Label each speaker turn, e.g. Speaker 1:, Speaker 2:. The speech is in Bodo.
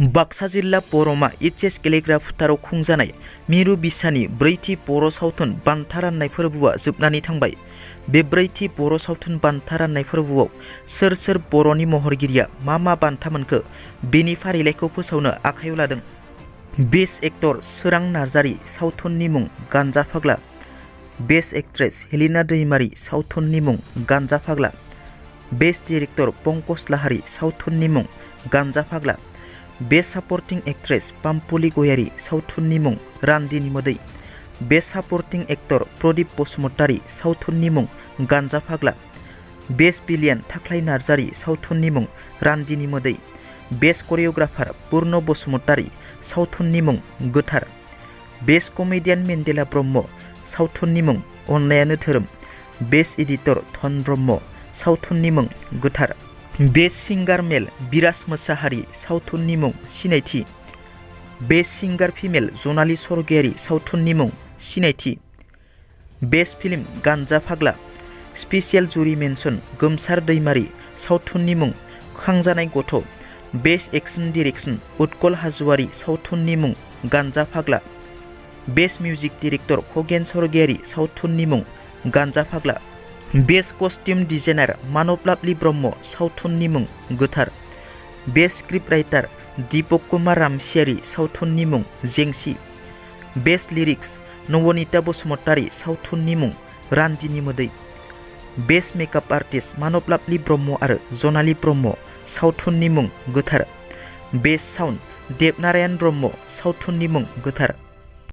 Speaker 1: बाक्सा जिल्ला बरमा एचएस गेलेग्रा फोथाराव खुंजानाय मिरु बिसानि ब्रैथि बर' सावथुन बान्था राननाय फोरबोआ जोबनानै थांबाय। बे ब्रैथि बर' सावथुन बान्था राननाय फोरबोआव सोर सोर बर'नि महरगिरिया मा बान्था मोनखो बेनि फारिलाइखौ फोसावनो आखायाव लादों। बेस्ट एक्टर सोरां नार्जारी सावथुननि मुं गान्जा फाग्ला। बेस्ट एक्ट्रेस हेलिना दैमारी सावथुननि मुं गान्जा फाग्ला। बेस्ट डिरेक्टर पंकज लाहारी सावथुननि मुं गान्जा फाग्ला। बेस्ट सापर्टिं एक्ट्रेस पाम्पुली गयारी सावथुननि मुं रान्दिनि मोदै। बेस्ट सापर्टिं एक्टर प्रदीप बसुमतारी सावथुननि मुं गान्जा फाग्ला। बेस्ट बिलियन थाख्लाय नार्जारी सावथुननि मुं रान्दिनि मोदै। बेस्ट करियोग्राफार पुर्ण बसुमतारी सावथुननि मुं गोथार। बेस्ट कमेडियान मेन्डेला ब्रह्म सावथुननि मुं अननायानो धोरोम। बेस्ट एडिटर धन ब्रह्म सावथुननि मुं गोथार। बेस्ट सिंगार मेल बिराज मोसाहारी सावथुननि मुं सिनायथि। बेस्ट सिंगार फिमेल जनाली स्वर्गयारी सावथुननि मुं सिनायथि। बेस्ट फिल्म गान्जा फाग्ला। स्पेसियेल जुरि मेनसन गोमसार दैमारी सावथुननि मुं खांजानाय गथ'। बेस्ट एक्शन डिरेक्शन उत्कल हाज'वारी सावथुननि मुं गान्जा फाग्ला। Best music director Khagen Swargiary सावथुननि मुं गान्जा फाग्ला। बेस्ट कस्टिउम डिजाइनार मानव लाभलि ब्रह्म सावथुननि मुं गोथार। Best script writer Deepak Kumar Ramsiary सावथुननि मुं जेंसि। बेस्ट लिरिक्स नवनीता बसुमतारी सावथुननि मुं रान्दिनि मोदै। बेस्ट मेकआप आर्टिस्ट मानव लाभलि ब्रह्म आरो जनाली ब्रह्म सावथुननि मुं गोथार। बेस्ट साउन्ड देबनारायण ब्रह्म सावथुननि मुं गोथार।